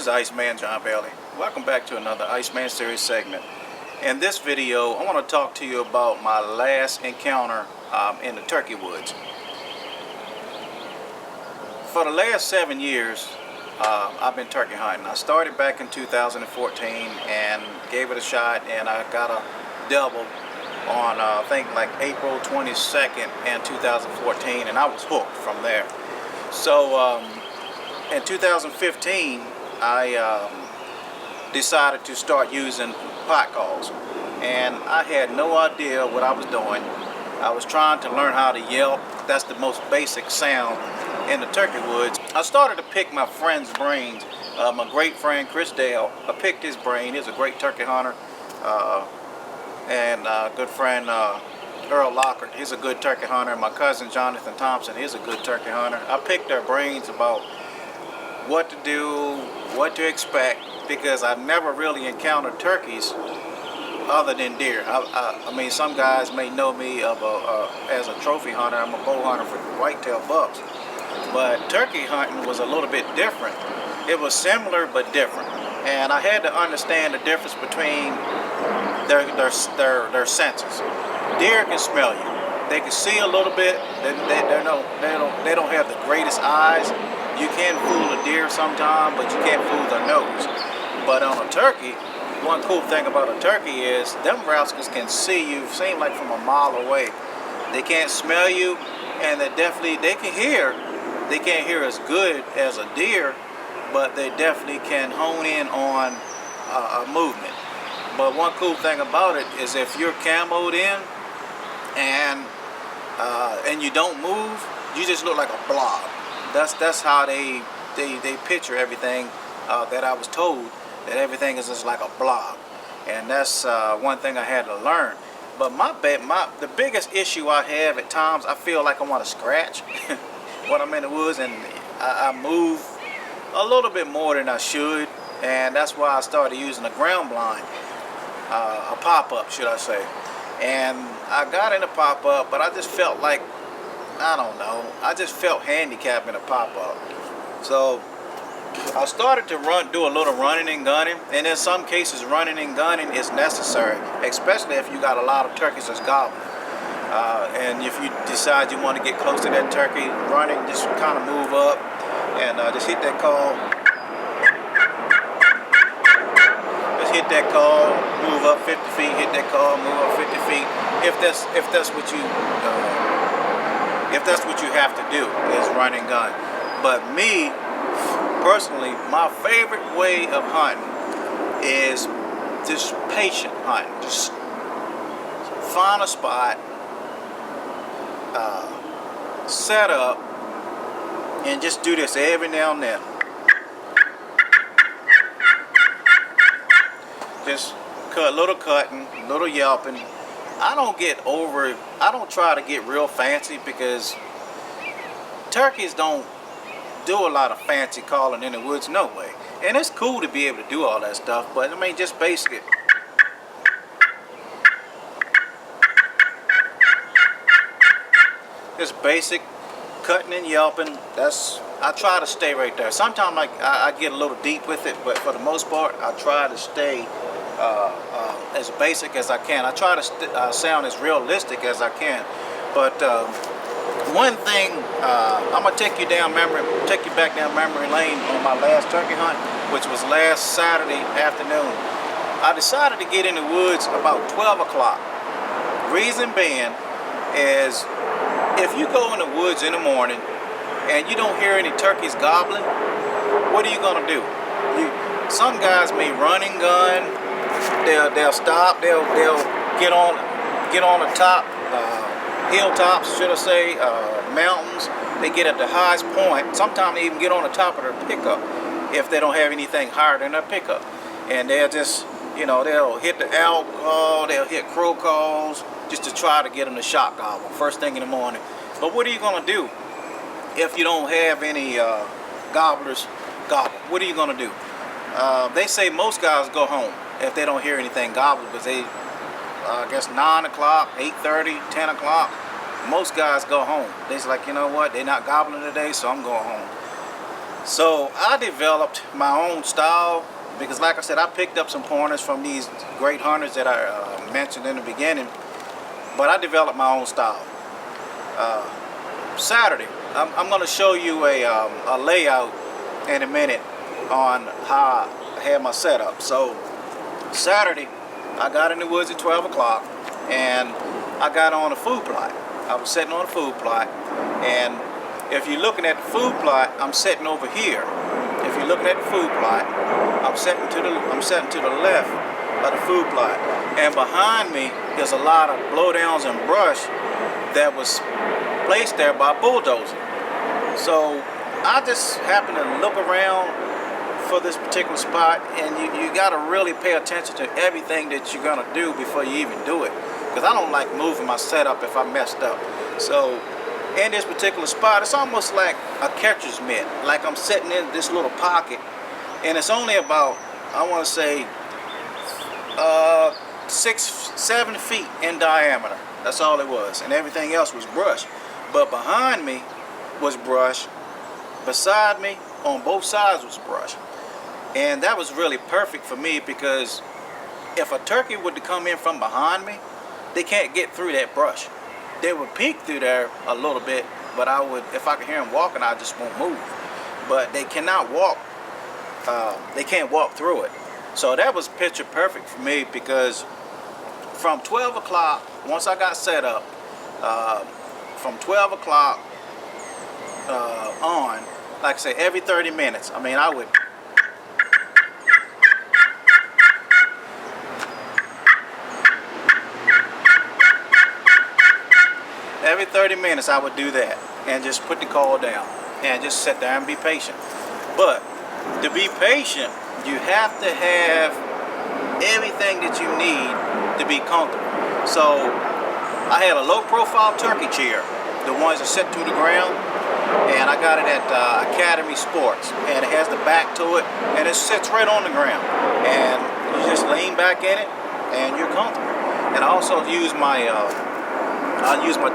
is Iceman John Bailey. Welcome back to another Iceman series segment. In this video, I want to talk to you about my last encounter in the turkey woods. For the last 7 years, I've been turkey hunting. I started back in 2014 and gave it a shot, and I got a double on I think like April 22nd in 2014, and I was hooked from there. So in 2015, I decided to start using pot calls, and I had no idea what I was doing. I was trying to learn how to yelp. That's the most basic sound in the turkey woods. I started to pick my friend's brains. My great friend Chris Dale, I picked his brain. He's a great turkey hunter, and good friend Earl Lockhart, he's a good turkey hunter. My cousin Jonathan Thompson, he's a good turkey hunter. I picked their brains about what to do, what to expect, because I've never really encountered turkeys other than deer. I mean, some guys may know me as a trophy hunter. I'm a bow hunter for whitetail bucks, but turkey hunting was a little bit different. It was similar but different, and I had to understand the difference between their senses. Deer can smell you. They can see a little bit. They don't have the greatest eyes. You can fool a deer sometime, but you can't fool their nose. But on a turkey, one cool thing about a turkey is them rascals can see you, seem like from a mile away. They can't smell you, and they can hear. They can't hear as good as a deer, but they definitely can hone in on a movement. But one cool thing about it is if you're camoed in and you don't move, you just look like a blob. That's how they picture everything that I was told, that everything is just like a blob, and that's one thing I had to learn. But the biggest issue I have at times, I feel like I want to scratch when I'm in the woods, and I move a little bit more than I should, and that's why I started using a ground blind, a pop-up, should I say. And I got in a pop-up, but I just felt like, I don't know, I just felt handicapped in a pop-up. So I started to do a little running and gunning, and in some cases running and gunning is necessary, especially if you got a lot of turkeys that's gobbling. And if you decide you want to get close to that turkey, running, just kind of move up and just hit that call. Just hit that call, move up 50 feet, hit that call, move up 50 feet. If that's what you have to do, is run and gun. But me personally, my favorite way of hunting is just patient hunting. Just find a spot, set up, and just do this every now and then. Just little cutting, little yelping. I don't try to get real fancy, because turkeys don't do a lot of fancy calling in the woods, no way. And it's cool to be able to do all that stuff, but I mean, just basic. Just basic cutting and yelping. I try to stay right there. Sometimes I get a little deep with it, but for the most part, I try to stay as basic as I can. I try to sound as realistic as I can. But one thing, I'm gonna take you back down memory lane on my last turkey hunt, which was last Saturday afternoon. I decided to get in the woods about 12 o'clock. Reason being is, if you go in the woods in the morning and you don't hear any turkeys gobbling, what are you gonna do? Some guys may run and gun. They'll stop. They'll get on the top. Hilltops, should I say, mountains. They get at the highest point. Sometimes they even get on the top of their pickup if they don't have anything higher than their pickup. And they'll just, they'll hit the owl call, they'll hit crow calls, just to try to get them to shot gobble first thing in the morning. But what are you going to do if you don't have any gobblers gobble? What are you going to do? They say most guys go home if they don't hear anything gobble, because they, I guess 9 o'clock, 8:30, 10 o'clock, most guys go home. They're like, you know what, they're not gobbling today, so I'm going home. So I developed my own style because, like I said, I picked up some pointers from these great hunters that I mentioned in the beginning. But I developed my own style. Saturday, I'm going to show you a layout in a minute on how I had my setup. So Saturday, I got in the woods at 12 o'clock and I got on a food plot. I was sitting on a food plot, and if you're looking at the food plot, I'm sitting over here. If you're looking at the food plot, I'm sitting to the left of the food plot, and behind me is a lot of blowdowns and brush that was placed there by bulldozer. So I just happened to look around for this particular spot, and you got to really pay attention to everything that you're gonna do before you even do it, because I don't like moving my setup if I messed up. So in this particular spot, it's almost like a catcher's mitt, like I'm sitting in this little pocket, and it's only about, I want to say 6-7 feet in diameter. That's all it was, and everything else was brush. But behind me was brush, beside me on both sides was brush, and that was really perfect for me, because if a turkey would come in from behind me, they can't get through that brush. They would peek through there a little bit, but I would, if I could hear them walking, I just won't move. But they cannot walk. They can't walk through it. So that was picture perfect for me, because from 12 o'clock, once I got set up, from 12 o'clock on, like I say, every 30 minutes, I mean, I would every 30 minutes I would do that and just put the call down and just sit there and be patient. But to be patient, you have to have everything that you need to be comfortable. So I had a low profile turkey chair, the ones that sit to the ground, and I got it at Academy Sports, and it has the back to it, and it sits right on the ground, and you just lean back in it and you're comfortable. And I also use my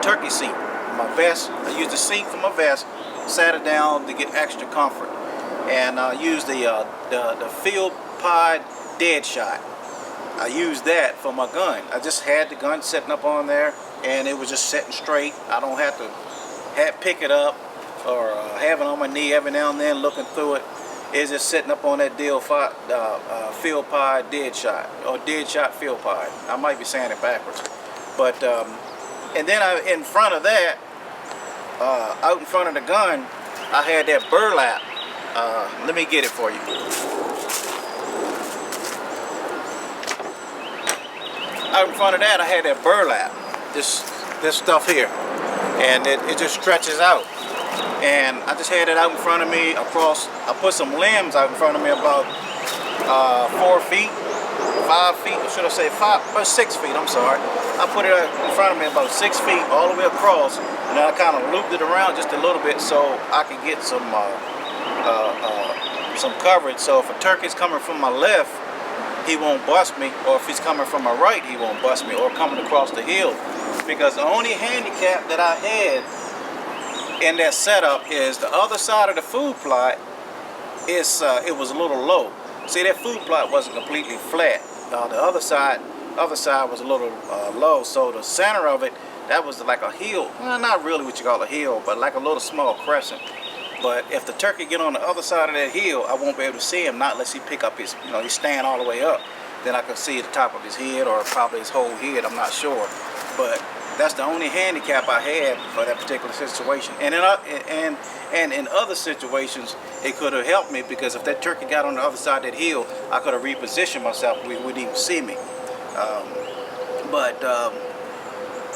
turkey seat, my vest. I used the seat for my vest, sat it down to get extra comfort, and I used the field pod dead shot. I used that for my gun. I just had the gun sitting up on there, and it was just sitting straight. I don't have to pick it up or have it on my knee every now and then looking through it. It's just sitting up on that field pod dead shot, or dead shot field pod. I might be saying it backwards, but and then in front of that, out in front of the gun, I had that burlap. Let me get it for you. Out in front of that, I had that burlap, this stuff here, and it just stretches out. And I just had it out in front of me across. I put some limbs out in front of me about 4 feet, 5 feet, or should I say 6 feet, I'm sorry. I put it out in front of me about 6 feet all the way across, and then I kind of looped it around just a little bit so I could get some coverage. So if a turkey's coming from my left, he won't bust me, or if he's coming from my right, he won't bust me, or coming across the hill. Because the only handicap that I had in that setup is the other side of the food plot is it was a little low. See, that food plot wasn't completely flat. The other side was a little low, so the center of it, that was like a hill. Well, not really what you call a hill, but like a little small crescent. But if the turkey get on the other side of that hill, I won't be able to see him, not unless he pick up his, he's stand all the way up. Then I can see the top of his head, or probably his whole head, I'm not sure. But that's the only handicap I had for that particular situation. And in other situations, it could have helped me, because if that turkey got on the other side of that hill, I could have repositioned myself where he wouldn't even see me.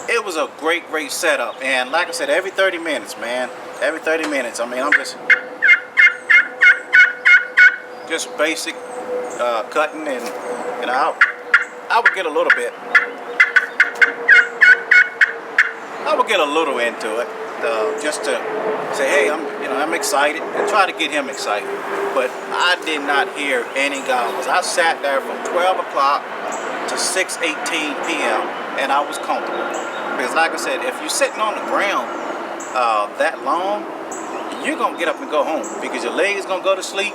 It was a great setup. And like I said, every 30 minutes, man, every 30 minutes, I mean, I'm just basic cutting, and I would get a little bit. I would get a little into it, just to say, hey, I'm excited, and try to get him excited. But I did not hear any gobbles. I sat there from 12 o'clock to 6:18 p.m. and I was comfortable. Because like I said, if you're sitting on the ground that long, you're gonna get up and go home because your leg's gonna go to sleep,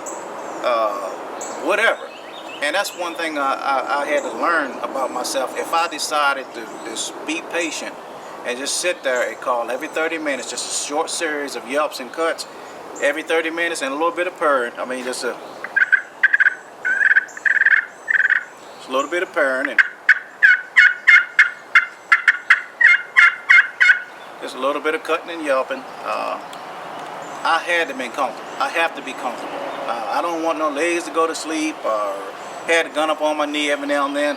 whatever. And that's one thing I had to learn about myself. If I decided to just be patient and just sit there and call every 30 minutes, just a short series of yelps and cuts, every 30 minutes and a little bit of purring. I mean, just a little bit of purring and just a little bit of cutting and yelping. I had to be comfortable. I have to be comfortable. I don't want no legs to go to sleep or had a gun up on my knee every now and then.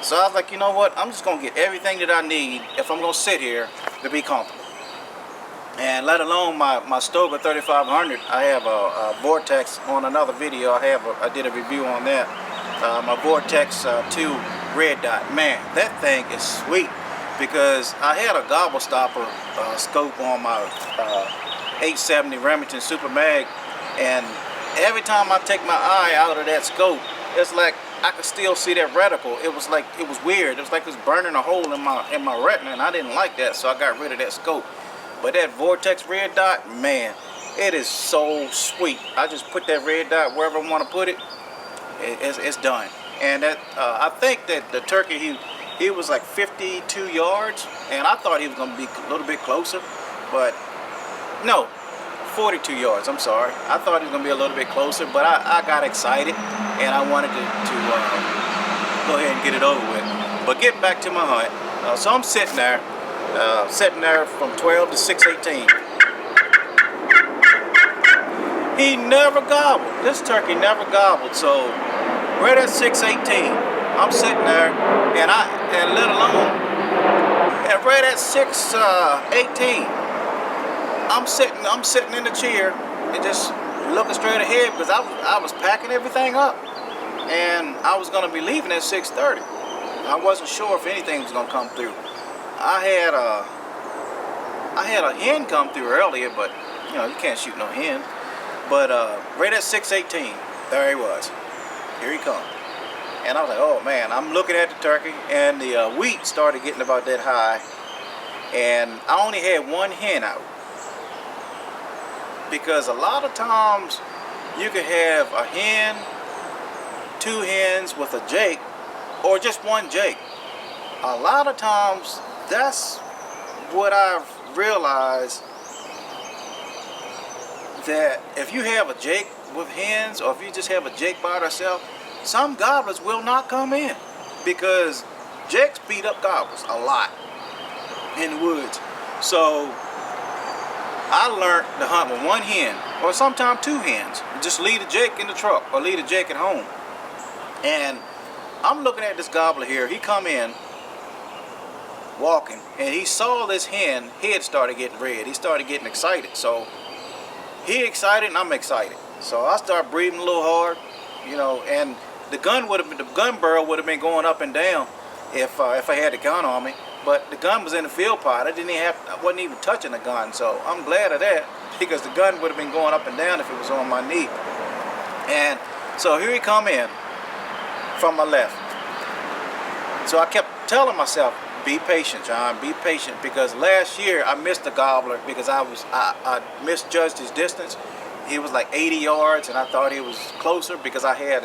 So I was like, you know what? I'm just gonna get everything that I need if I'm gonna sit here to be comfortable. And let alone my Stoker 3500. I have a Vortex on another video. I did a review on that. My Vortex 2 red dot. Man, that thing is sweet because I had a gobble stopper scope on my 870 Remington Super Mag, and every time I take my eye out of that scope, it's like I could still see that reticle. It was weird. It was like it was burning a hole in my retina, and I didn't like that, so I got rid of that scope. But that Vortex red dot, man, it is so sweet. I just put that red dot wherever I want to put it. It's done. And that I think that the turkey he was like 52 yards, and I thought he was going to be a little bit closer, but no, 42 yards. I'm sorry. I thought he was going to be a little bit closer, but I got excited and I wanted to go ahead and get it over with. But getting back to my hunt, so I'm sitting there from 12 to 6:18. He never gobbled. This turkey never gobbled. So right at 6:18, I'm sitting there, and let alone, and right at 6:18, I'm sitting in the chair and just looking straight ahead because I was packing everything up, and I was gonna be leaving at 6:30. I wasn't sure if anything was gonna come through. I had a hen come through earlier, but you know you can't shoot no hen. But right at 6:18, there he was. Here he comes. And I was like, oh man, I'm looking at the turkey, and the wheat started getting about that high, and I only had one hen out. Because a lot of times you can have a hen, two hens with a jake, or just one jake. A lot of times that's what I've realized, that if you have a jake with hens, or if you just have a jake by herself, some gobblers will not come in because jakes beat up gobblers a lot in the woods. So I learned to hunt with one hen, or sometimes two hens. Just leave the jake in the truck or leave the jake at home. And I'm looking at this gobbler here. He come in walking, and he saw this hen head started getting red. He started getting excited. So he excited and I'm excited. So I start breathing a little hard, you know, and the gun barrel would have been going up and down if I had the gun on me. But the gun was in the field pot. I wasn't even touching the gun. So I'm glad of that, because the gun would have been going up and down if it was on my knee. And so here he come in from my left. So I kept telling myself, be patient, John, be patient, because last year I missed the gobbler because I misjudged his distance. He was like 80 yards, and I thought he was closer because I had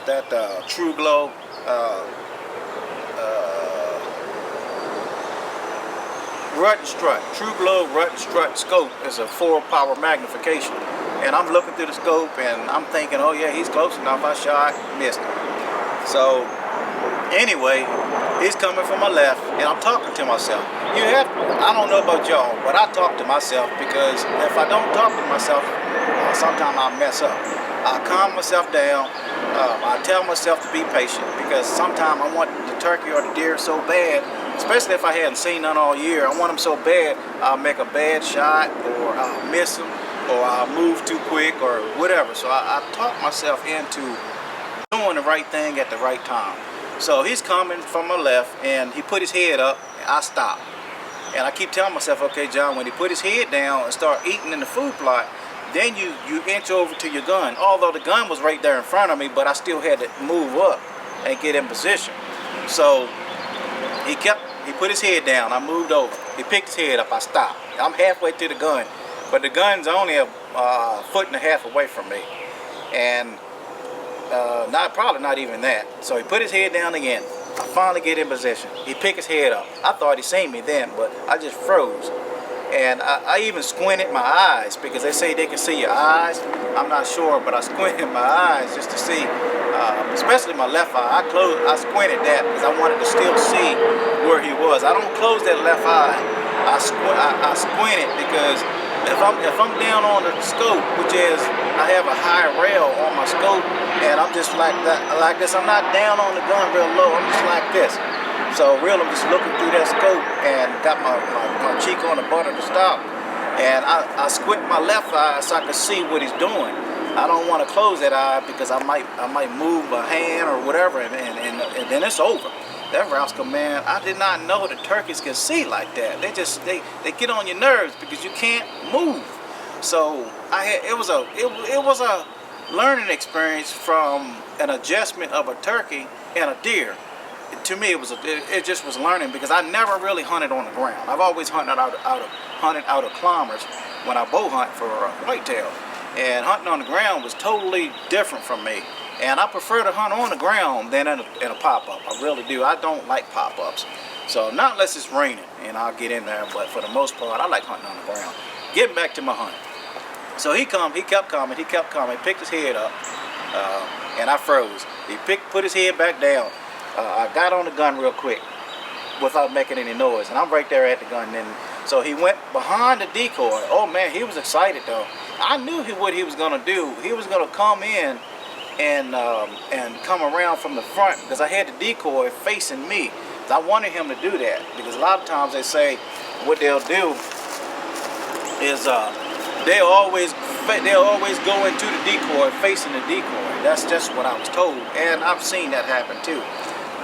that True Glow Rut and Strut. True Glow Rut and Strut scope is a 4-power magnification. And I'm looking through the scope and I'm thinking, oh yeah, he's close enough. I shot, missed him. So anyway, he's coming from my left, and I'm talking to myself. I don't know about y'all, but I talk to myself, because if I don't talk to myself, sometimes I'll mess up. I calm myself down. I tell myself to be patient, because sometimes I want the turkey or the deer so bad, especially if I hadn't seen none all year. I want them so bad, I'll make a bad shot, or I'll miss them, or I'll move too quick, or whatever. So I talk myself into doing the right thing at the right time. So he's coming from my left, and he put his head up, and I stop. And I keep telling myself, okay, John, when he put his head down and start eating in the food plot, then you inch over to your gun. Although the gun was right there in front of me, but I still had to move up and get in position. So he kept He put his head down. I moved over. He picked his head up. I stopped. I'm halfway to the gun, but the gun's only a foot and a half away from me, and probably not even that. So he put his head down again. I finally get in position. He picked his head up. I thought he seen me then, but I just froze. And I even squinted my eyes, because they say they can see your eyes. I'm not sure, but I squinted my eyes just to see, especially my left eye. I squinted that because I wanted to still see where he was. I don't close that left eye. I squinted because if I'm down on the scope, which is I have a high rail on my scope, and I'm just like this. I'm not down on the gun real low. I'm just like this. So real, I'm just looking through that scope and got my cheek on the butt of the stock, and I squint my left eye so I can see what he's doing. I don't want to close that eye because I might move a hand or whatever, and then it's over. That rascal, man, I did not know that turkeys can see like that. They get on your nerves because you can't move. So it was a learning experience from an adjustment of a turkey and a deer. To me, it just was learning, because I never really hunted on the ground. I've always hunted out of climbers when I bow hunt for whitetail, and hunting on the ground was totally different from me. And I prefer to hunt on the ground than in a pop-up. I really do. I don't like pop-ups. So not unless it's raining and I'll get in there, but for the most part, I like hunting on the ground. Getting back to my hunt. So he kept coming, picked his head up, and I froze. He put his head back down. I got on the gun real quick without making any noise, and I'm right there at the gun. And so he went behind the decoy. Oh man, he was excited though. I knew what he was gonna do. He was gonna come in and come around from the front, because I had the decoy facing me. I wanted him to do that, because a lot of times they say what they'll do is they'll always go into the decoy facing the decoy. That's just what I was told, and I've seen that happen too.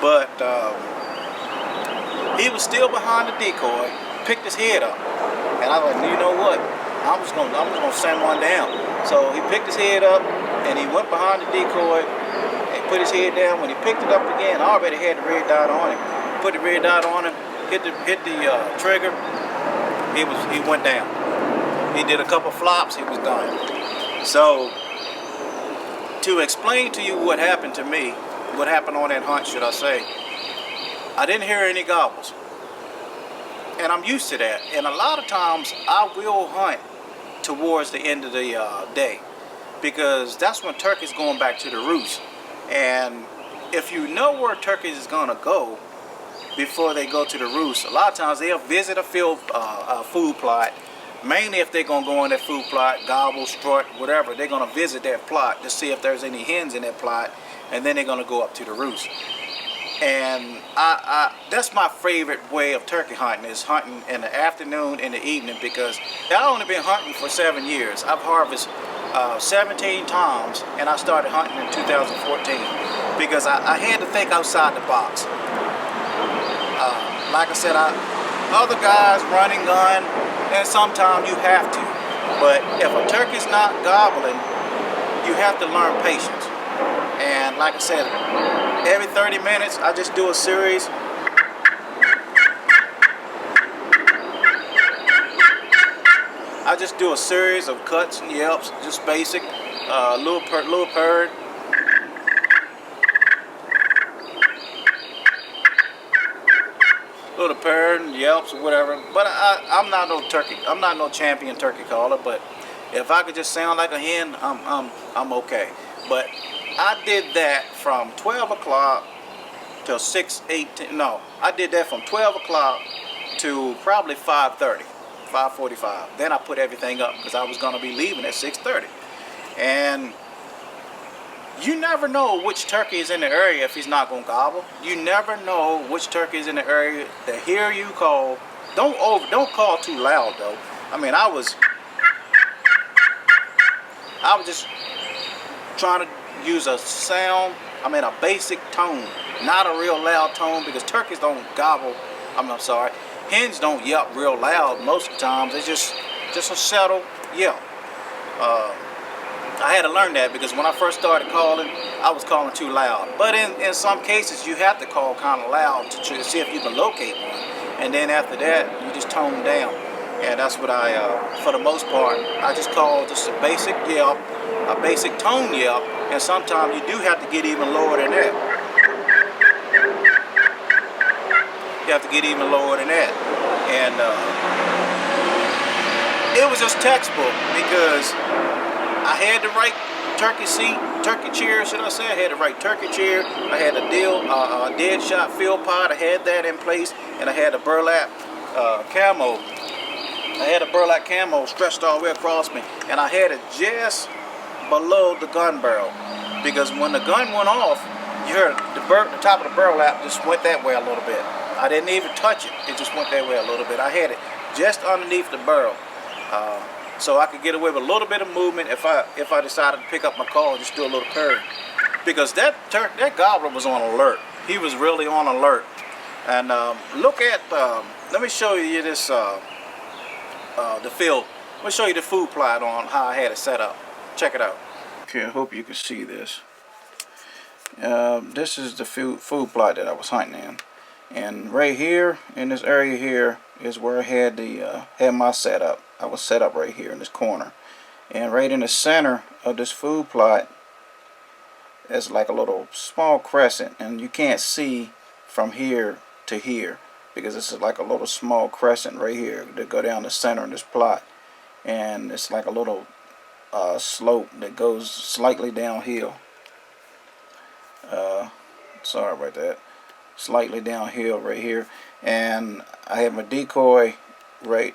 But he was still behind the decoy, picked his head up, and I was like, you know what? I'm just gonna send one down. So he picked his head up, and he went behind the decoy and put his head down. When he picked it up again, I already had the red dot on him. Put the red dot on him, hit the trigger. He went down. He did a couple flops. He was done. So to explain to you what happened to me, what happened on that hunt, should I say, I didn't hear any gobbles, and I'm used to that. And a lot of times I will hunt towards the end of the day, because that's when turkey's going back to the roost. And if you know where turkeys is gonna go before they go to the roost, a lot of times they'll visit a food plot. Mainly if they're gonna go in that food plot, gobble, strut, whatever, they're gonna visit that plot to see if there's any hens in that plot, and then they're gonna go up to the roost. And that's my favorite way of turkey hunting, is hunting in the afternoon and the evening, because I've only been hunting for 7 years. I've harvested 17 times, and I started hunting in 2014 because I had to think outside the box. Like I said, other guys running gun, and sometimes you have to. But if a turkey's not gobbling, you have to learn patience. And like I said, every 30 minutes, I just do a series. I just do a series of cuts and yelps, just basic, little purr. Little purr and yelps or whatever. But I'm not no champion turkey caller. But if I could just sound like a hen, I'm okay. But I did that from 12 o'clock till 6:18. No, I did that from 12 o'clock to probably 5:30, 5:45. Then I put everything up because I was gonna be leaving at 6:30. And you never know which turkey is in the area if he's not gonna gobble. You never know which turkey is in the area to hear you call. Don't call too loud though. I mean, I was just trying to use a sound, a basic tone, not a real loud tone, because turkeys don't gobble. I'm sorry, hens don't yelp real loud most of the times. It's just a settled yelp. I had to learn that, because when I first started calling, I was calling too loud. But in some cases, you have to call kind of loud to see if you can locate one. And then after that, you just tone down. And that's what I, for the most part, I just call just a basic yelp, a basic tone yelp. And sometimes you do have to get even lower than that. You have to get even lower than that. And it was just textbook because I had the right turkey chair, should I say? I had the right turkey chair. I had a dead shot field pod. I had that in place, and I had a burlap camo. I had a burlap camo stretched all the way across me, and I had it just below the gun barrel, because when the gun went off, you heard the top of the burlap just went that way a little bit. I didn't even touch it. It just went that way a little bit. I had it just underneath the barrel. So I could get away with a little bit of movement if I decided to pick up my call and just do a little curve. Because that gobbler was on alert. He was really on alert. And look at, let me show you this, the field. Let me show you the food plot on how I had it set up. Check it out. Okay, I hope you can see this. This is the food plot that I was hunting in. And right here, in this area here, is where I had had my setup. I was set up right here in this corner, and right in the center of this food plot is like a little small crescent, and you can't see from here to here because this is like a little small crescent right here that go down the center of this plot, and it's like a little slope that goes slightly downhill. Sorry about that. Slightly downhill right here, and I have my decoy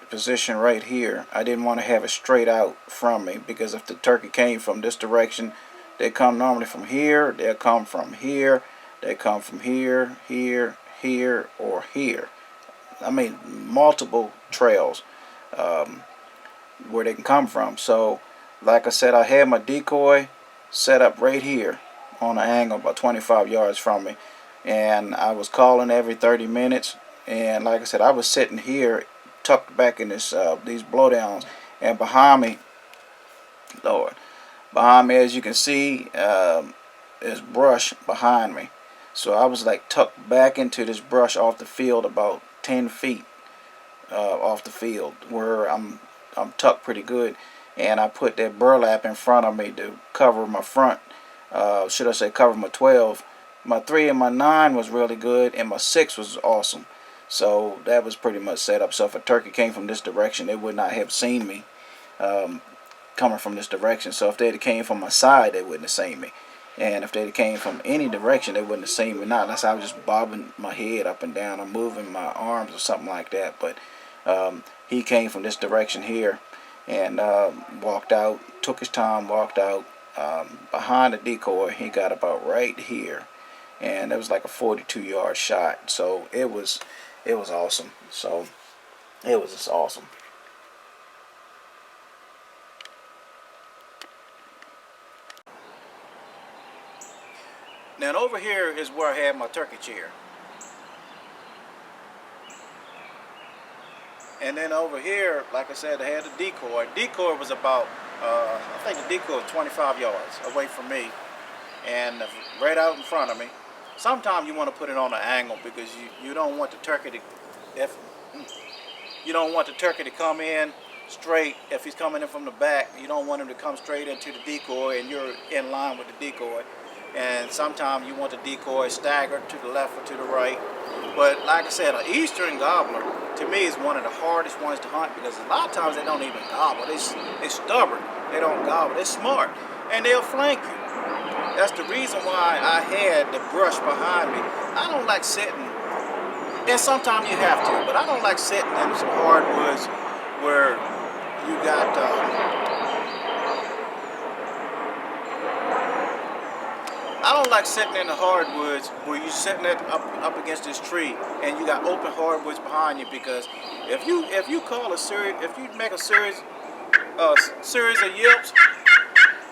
position right here. I didn't want to have it straight out from me, because if the turkey came from this direction, they come normally from here, they'll come from here, they come from here, here, here, or here. I mean multiple trails where they can come from. So like I said, I had my decoy set up right here on an angle about 25 yards from me, and I was calling every 30 minutes. And like I said, I was sitting here tucked back in this these blowdowns, and behind me, Lord, behind me, as you can see, is brush behind me. So I was like tucked back into this brush off the field, about 10 feet off the field, where I'm tucked pretty good. And I put that burlap in front of me to cover my front, should I say cover my 12. My 3 and my 9 was really good, and my 6 was awesome. So that was pretty much set up. So if a turkey came from this direction, they would not have seen me coming from this direction. So if they came from my side, they wouldn't have seen me. And if they came from any direction, they wouldn't have seen me. Not unless I was just bobbing my head up and down or moving my arms or something like that. But he came from this direction here, and walked out, took his time, walked out behind the decoy. He got about right here, and it was like a 42-yard shot. So it was awesome. So it was just awesome. Now over here is where I had my turkey chair. And then over here, like I said, I had the decoy. Decoy was about, I think the decoy was 25 yards away from me, and right out in front of me. Sometimes you want to put it on an angle, because you don't want the turkey to, you don't want the turkey to come in straight. If he's coming in from the back, you don't want him to come straight into the decoy, and you're in line with the decoy. And sometimes you want the decoy staggered to the left or to the right. But like I said, an eastern gobbler, to me, is one of the hardest ones to hunt, because a lot of times they don't even gobble. They're stubborn. They don't gobble. They're smart, and they'll flank you. That's the reason why I had the brush behind me. I don't like sitting, and sometimes you have to, but I don't like sitting in some hardwoods where you got I don't like sitting in the hardwoods where you're sitting up against this tree and you got open hardwoods behind you, because if you make a series of yelps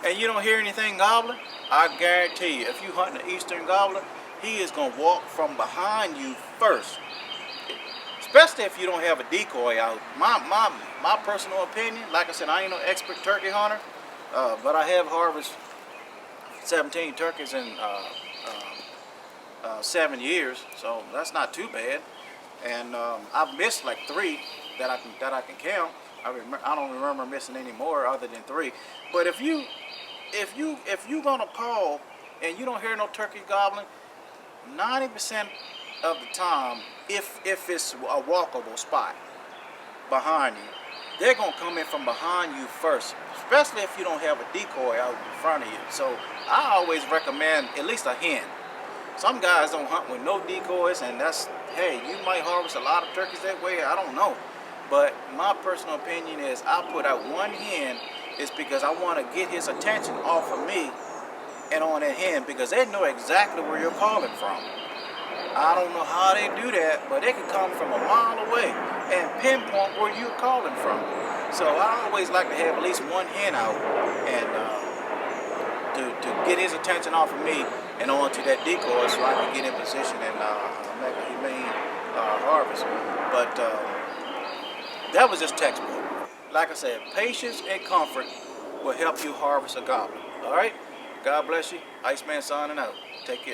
and you don't hear anything gobbling, I guarantee you, if you hunt an eastern gobbler, he is gonna walk from behind you first. Especially if you don't have a decoy out. My personal opinion, like I said, I ain't no expert turkey hunter, but I have harvested 17 turkeys in 7 years, so that's not too bad. And I've missed like 3 that I can count. I don't remember missing any more other than 3. But if you gonna call and you don't hear no turkey gobbling, 90% of the time, if it's a walkable spot behind you, they're gonna come in from behind you first, especially if you don't have a decoy out in front of you. So I always recommend at least a hen. Some guys don't hunt with no decoys, and that's, hey, you might harvest a lot of turkeys that way, I don't know. But my personal opinion is I put out one hen is because I want to get his attention off of me and on that hen, because they know exactly where you're calling from. I don't know how they do that, but they can come from a mile away and pinpoint where you're calling from. So I always like to have at least one hen out and to get his attention off of me and onto that decoy, so I can get in position and make a humane harvest. But that was just textbook. Like I said, patience and comfort will help you harvest a gobbler. All right? God bless you. Iceman signing out. Take care.